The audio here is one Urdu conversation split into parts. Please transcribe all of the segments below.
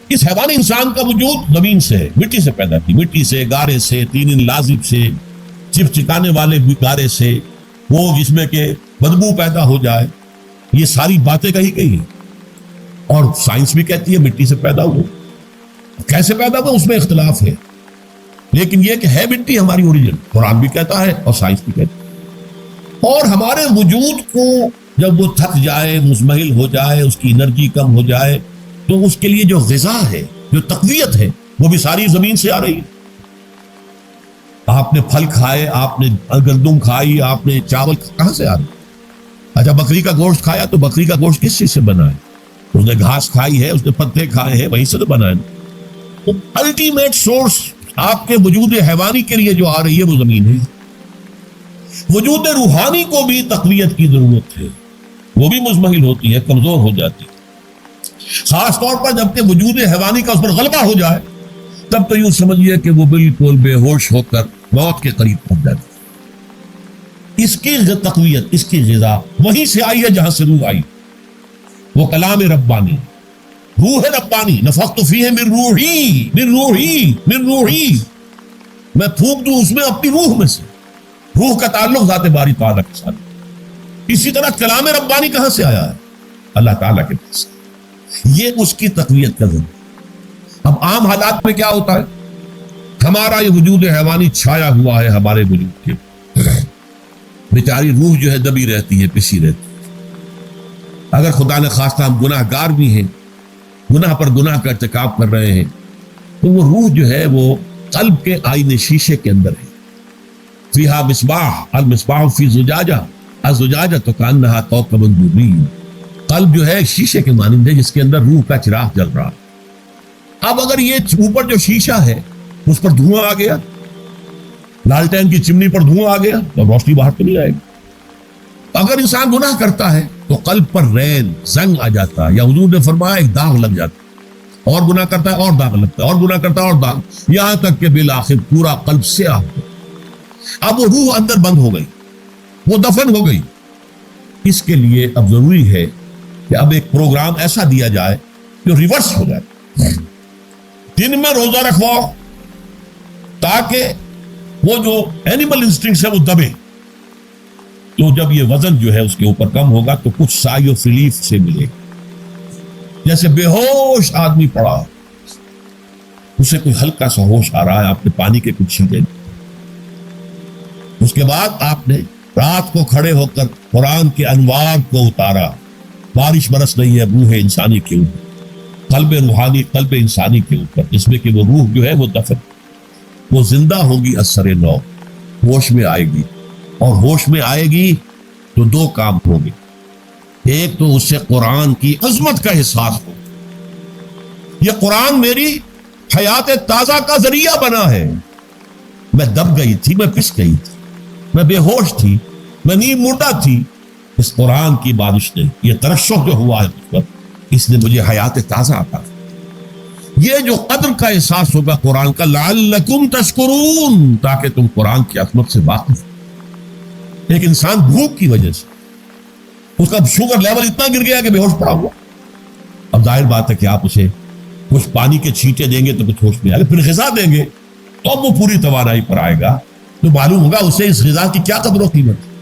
اس حیوانی انسان کا وجود زمین سے ہے، مٹی سے پیدا کی، مٹی سے، گارے سے، تین لازب سے، چپچکانے والے گارے سے، وہ جس میں کہ بدبو پیدا ہو جائے، یہ ساری باتیں کہی اور سائنس بھی کہتی ہے مٹی سے پیدا ہوا. کیسے پیدا ہوا اس میں اختلاف ہے، لیکن یہ کہ ہے مٹی ہماری اوریجن، قرآن بھی کہتا ہے اور سائنس بھی کہتی ہے. اور ہمارے وجود کو جب وہ تھک جائے، مزمحل ہو جائے، اس کی انرجی کم ہو جائے، تو اس کے لیے جو غذا ہے، جو تقویت ہے، وہ بھی ساری زمین سے آ رہی ہے. آپ نے پھل کھائے، آپ نے گندم کھائی، آپ نے چاول کہاں سے آ رہا؟ اچھا بکری کا گوشت کھایا تو بکری کا گوشت کس چیز سے بنا ہے؟ اس نے گھاس کھائی ہے، اس نے پتے کھائے ہیں، وہیں سے تو بنا ہے. الٹیمیٹ سورس آپ کے وجود حیوانی کے لیے جو آ رہی ہے وہ زمین ہے. وجود روحانی کو بھی تقویت کی ضرورت ہے، وہ بھی مزمحل ہوتی ہے، کمزور ہو جاتی ہے. خاص طور پر جب کہ وجود حیوانی کا اس پر غلبہ ہو جائے، تب تو یوں سمجھیے کہ وہ بالکل بے ہوش ہو کر موت کے قریب پہنچ جاتی. اس کی تقویت، اس کی غذا وہیں سے آئی ہے جہاں سے روح آئی. وہ کلام ربانی، روح ربانی، نفخت فیہ من روحی من روحی من روحی، میں پھونک دوں اس میں اپنی روح میں سے. روح کا تعلق ذات باری تعالیٰ کے ساتھ. اسی طرح کلام ربانی کہاں سے آیا ہے؟ اللہ تعالیٰ کے پاس. یہ اس کی تقویت کا ذریعہ. اب عام حالات میں کیا ہوتا ہے؟ ہمارا یہ وجود حیوانی چھایا ہوا ہے ہمارے وجود کے، بیچاری روح جو ہے دبی رہتی ہے، پسی رہتی ہے. اگر خدا نے خواستہ ہم گناہ گار بھی ہیں، گناہ پر گناہ کا ارتکاب کر رہے ہیں، تو وہ روح جو ہے وہ قلب کے آئینے شیشے کے اندر ہے. فیہا مصباح، المصباح فی زجاجہ، الزجاجہ کانہا کوکب دری. قلب جو ہے شیشے کے مانند ہے جس کے اندر روح کا چراغ جل رہا. اب اگر یہ اوپر جو شیشہ ہے اس پر دھواں آ گیا، لالٹین کی چمنی پر دھواں آ گیا، تو روشنی باہر تو نہیں آئے گی. اگر انسان گناہ کرتا ہے تو قلب پر ریل، زنگ آ جاتا ہے، یا حضور نے فرمایا ایک داغ لگ جاتا ہے، اور گناہ کرتا ہے اور داغ لگتا ہے، اور گناہ کرتا ہے اور داغ، یہاں تک کہ بالآخر پورا قلب سیاہ ہو. اب وہ روح اندر بند ہو گئی، وہ دفن ہو گئی. اس کے لیے اب ضروری ہے کہ اب ایک پروگرام ایسا دیا جائے جو ریورس ہو جائے. دن میں روزہ رکھواؤ تاکہ وہ جو اینیمل انسٹنکٹس ہے وہ دبے. تو جب یہ وزن جو ہے اس کے اوپر کم ہوگا تو کچھ سائی آف ریلیف سے ملے گا. جیسے بے ہوش آدمی پڑا، اسے کوئی ہلکا سا ہوش آ رہا ہے، آپ نے پانی کے کچھ چھینٹے، اس کے بعد آپ نے رات کو کھڑے ہو کر قرآن کے انوار کو اتارا. بارش برس رہی ہے روح انسانی کے اوپر، قلب روحانی، قلب انسانی کے اوپر، جس میں کہ وہ روح جو ہے وہ دفن، وہ زندہ ہوگی اثر نو، ہوش میں آئے گی. اور ہوش میں آئے گی تو دو کام ہوں گے. ایک تو اس سے قرآن کی عظمت کا احساس ہو، یہ قرآن میری حیات تازہ کا ذریعہ بنا ہے. میں دب گئی تھی، میں پس گئی تھی، میں بے ہوش تھی، میں نیم مردہ تھی. اس قرآن کی بارش نے، یہ ترشح جو ہوا ہے اس وقت، اس نے مجھے حیات تازہ عطا. یہ جو قدر کا احساس ہوگا قرآن کا، لعلکم تشکرون، تاکہ تم قرآن کی عظمت سے واقف. ایک انسان بھوک کی وجہ سے اس کا شوگر لیول اتنا گر گیا کہ بے ہوش پڑا ہوا. اب ظاہر بات ہے کہ آپ اسے کچھ پانی کے چھینٹے دیں گے تو کچھ ہوش میں آئے گا، پھر غذا دیں گے تو اب وہ پوری توانائی پر آئے گا، تو معلوم ہوگا اسے اس غذا کی کیا قدر و قیمت.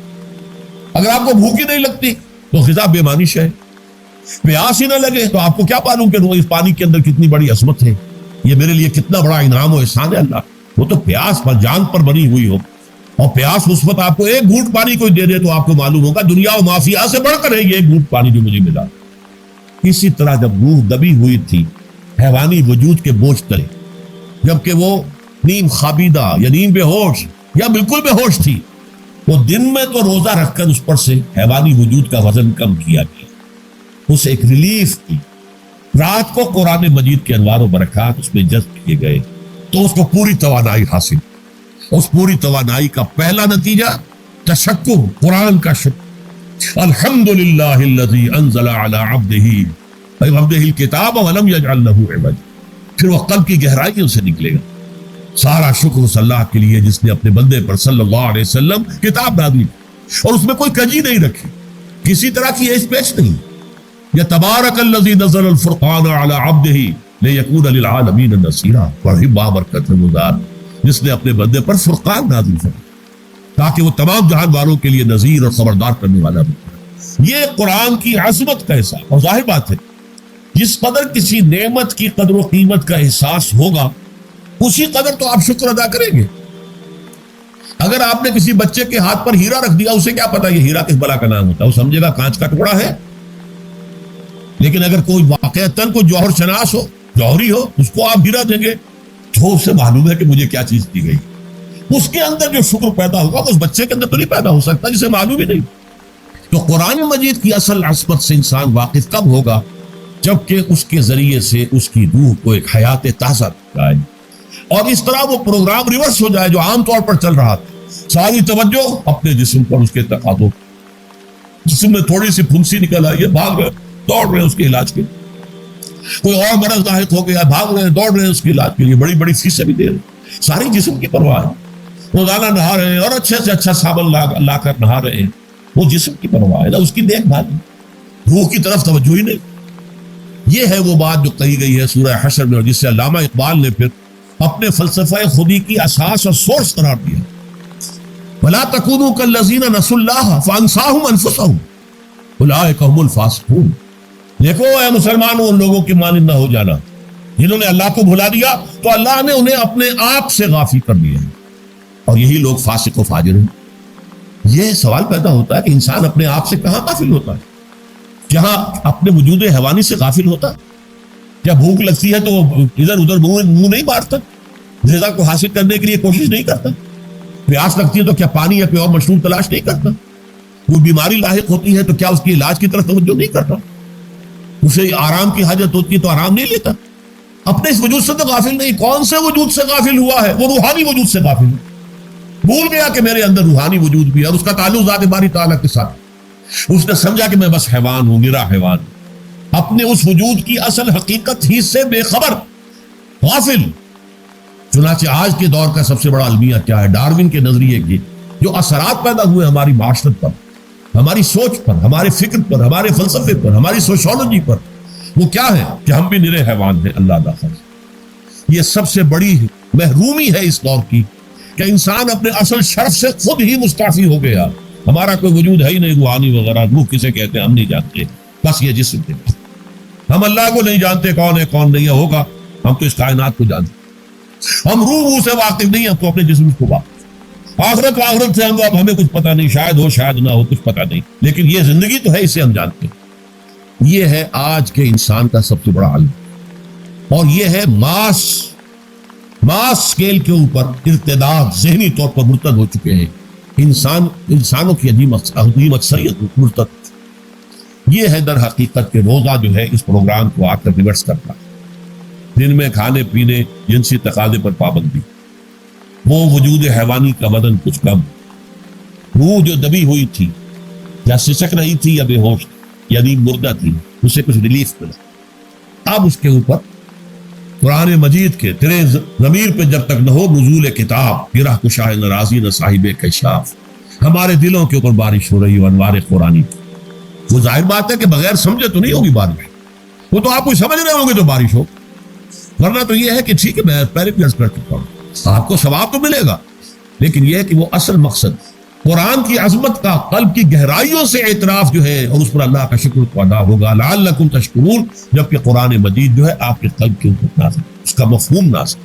اگر آپ کو بھوک ہی نہیں لگتی تو غذا بے معنی ہے. پیاس ہی نہ لگے تو آپ کو کیا معلوم کہ اس پانی کے اندر کتنی بڑی عظمت ہے، یہ میرے لیے کتنا بڑا انعام و احسان ہے اللہ. وہ تو پیاس پر، جان پر بنی ہوئی ہو، اور پیاس اس وقت آپ کو ایک گھونٹ پانی کوئی دے دے تو آپ کو معلوم ہوگا دنیا و مافیا سے بڑھ کر ہے یہ ایک گھونٹ پانی جو مجھے ملا. اسی طرح جب روح دبی ہوئی تھی حیوانی وجود کے بوجھ تلے، جبکہ وہ نیم خوابیدہ یا نیم بے ہوش یا بالکل بے ہوش تھی، وہ دن میں تو روزہ رکھ کر اس پر سے حیوانی وجود کا وزن کم کیا گیا، اسے ایک ریلیف کی. رات کو قرآن مجید کے انوار و برکات اس میں جذب کیے گئے تو اس کو پوری توانائی حاصل. اس پوری توانائی کا پہلا نتیجہ تشکر، قرآن کا شکر. الحمدللہ الذی انزل علی عبدہ الکتاب ولم یجعل لہ عوجا. پھر وہ قلب کی گہرائیوں سے نکلے گا. سارا شکر اس اللہ کے لیے جس نے اپنے بندے پر صلی اللہ علیہ وسلم کتاب نازل اور اس میں کوئی کجی نہیں رکھی، کسی طرح کی ایش پیش نہیں. یا تبارک الذی نزل الفرقان علی عبدہ لِيَكُونَ لِلْعَالَمِينَ نَذِيرًا، بڑی بابرکت گزار جس نے اپنے بندے پر فرقان نازل فرمایا تاکہ وہ تمام جہان والوں کے لیے نذیر اور خبردار کرنے والا بنے۔ یہ قرآن کی عظمت کا احساس، اور ظاہر بات ہے جس قدر کسی نعمت کی قدر و قیمت کا احساس ہوگا اسی قدر تو آپ شکر ادا کریں گے۔ اگر آپ نے کسی بچے کے ہاتھ پر ہیرا رکھ دیا، اسے کیا پتا یہ ہیرا کس بلا کا نام ہوتا ہے، وہ سمجھے گا کانچ کا ٹکڑا ہے۔ لیکن اگر کوئی واقعتاً کوئی جوہر شناس ہو، جوہری ہو، اس کو آپ ہیرا دیں گے تو اسے معلوم ہے کہ مجھے کیا چیز دی گئی، اس کے اندر جو شکر پیدا ہوگا اس بچے کے اندر تو نہیں پیدا ہو سکتا جسے معلوم ہی نہیں۔ تو قرآن مجید کی اصل عظمت سے انسان واقف کب ہوگا؟ جبکہ اس کے ذریعے سے اس کی روح کو ایک حیات تازہ آئے اور اس طرح وہ پروگرام ریورس ہو جائے جو عام طور پر چل رہا تھا، ساری توجہ اپنے جسم پر، اس کے تقاضوں، جسم میں تھوڑی سی پھنسی نکل آئی ہے، بھاگ رہے دوڑ رہے ہیں اس کے علاج کے، کوئی اور مرض لاحق ہو گیا، بھاگ رہے ہیں دوڑ رہے ہیں اس کے علاج کے لیے، بڑی بڑی فیسیں بھی دے رہے ہیں، ساری جسم کی پرواہ ہے، روزانہ نہا رہے ہیں اور اچھے سے اچھا صابن لا کر نہا رہے ہیں، وہ جسم کی پرواہ ہے نا، اس کی دیکھ بھال، روح کی طرف توجہ ہی نہیں۔ یہ ہے وہ بات جو کہی گئی ہے سورہ حشر میں، اور جس سے علامہ اقبال نے پھر اپنے فلسفہ خودی کی اساس اور سورس قرار دیا، وَلَا تَكُونُوا كَالَّذِينَ نَسُوا اللَّهَ فَأَنسَاهُمْ أَنفُسَهُمْ أُولَٰئِكَ هُمُ الْفَاسِقُونَ۔ دیکھو اے مسلمانوں، ان لوگوں کی مانند نہ ہو جانا جنہوں نے اللہ کو بھلا دیا تو اللہ نے انہیں اپنے آپ سے غافل کر دیا ہے، اور یہی لوگ فاسق و فاجر ہیں۔ یہ سوال پیدا ہوتا ہے کہ انسان اپنے آپ سے کہاں غافل ہوتا ہے؟ جہاں اپنے وجود حیوانی سے غافل ہوتا، جب بھوک لگتی ہے تو ادھر ادھر منہ نہیں مارتا، غذا کو حاصل کرنے کے لیے کوشش نہیں کرتا، پیاس لگتی ہے تو کیا پانی یا کوئی اور مشروب تلاش نہیں کرتا، کوئی بیماری لاحق ہوتی ہے تو کیا اس کے علاج کی طرف توجہ نہیں کرتا، اسے آرام کی حاجت ہوتی ہے تو آرام نہیں لیتا۔ اپنے اس وجود سے تو غافل نہیں، کون سے وجود سے غافل ہوا ہے؟ وہ روحانی وجود سے غافل ہے، بھول گیا کہ میرے اندر روحانی وجود بھی ہے اور اس کا تعلق ذات باری تعالیٰ کے ساتھ۔ اس نے سمجھا کہ میں بس حیوان ہوں، نرا حیوان، اپنے اس وجود کی اصل حقیقت ہی سے بے خبر، غافل۔ چنانچہ آج کے دور کا سب سے بڑا المیہ کیا ہے؟ ڈارون کے نظریے کی جو اثرات پیدا ہوئے ہماری معاشرت پر، ہماری سوچ پر، ہمارے فکر پر، ہمارے فلسفے پر، ہماری سوشولوجی پر، وہ کیا ہے کہ ہم بھی نرے حیوان ہیں اللہ داخل۔ یہ سب سے بڑی محرومی ہے اس دور کی کہ انسان اپنے اصل شرف سے خود ہی مستعفی ہو گیا، ہمارا کوئی وجود ہے ہی نہیں، روحانی وغیرہ، روح کسے کہتے ہیں ہم نہیں جانتے، بس یہ جسم کے، ہم اللہ کو نہیں جانتے کون ہے کون نہیں ہے، ہوگا ہم تو اس کائنات کو جانتے، ہم روح سے واقف نہیں، ہم تو اپنے جسم کو واقف، آخرت سے اب ہمیں کچھ پتہ نہیں، شاید ہو شاید نہ ہو، کچھ پتہ نہیں، لیکن یہ زندگی تو ہے، اسے ہم جانتے ہیں۔ یہ ہے آج کے انسان کا سب سے بڑا علم، اور یہ ہے ماس اسکیل کے اوپر ارتداد، ذہنی طور پر مرتد ہو چکے ہیں انسانوں کی عظیم اکثریت مرتد۔ یہ ہے در حقیقت کہ روزہ جو ہے اس پروگرام کو آ کر ریورس کرتا، دن میں کھانے پینے، جنسی تقاضے پر پابندی، وہ وجود حیوانی کا بدن کچھ کم، روح جو دبی ہوئی تھی یا سسک رہی تھی یا بے ہوش یعنی مردہ تھی، اسے کچھ ریلیف ملا۔ اب اس کے اوپر قرآن مجید کے تیرے ضمیر پہ جب تک نہ ہو نزول کتاب، گرہ کشائے نہ راضی نہ صاحب کشاف، ہمارے دلوں کے اوپر بارش ہو رہی ہے انوار قرآنی۔ وہ ظاہر بات ہے کہ بغیر سمجھے تو نہیں ہوگی بارش، وہ تو آپ کو سمجھ رہے ہوں گے تو بارش ہو، ورنہ تو یہ ہے کہ ٹھیک ہے میں پیراگراف کر چکا ہوں، آپ کو ثواب تو ملے گا، لیکن یہ ہے کہ وہ اصل مقصد قرآن کی عظمت کا قلب کی گہرائیوں سے اعتراف جو ہے، اور اس پر اللہ کا شکر تو ادا ہوگا، لعلکم تشکرون، جبکہ قرآن مجید جو ہے آپ کے قلب کے اوپر نازل، اس کا مفہوم نازل۔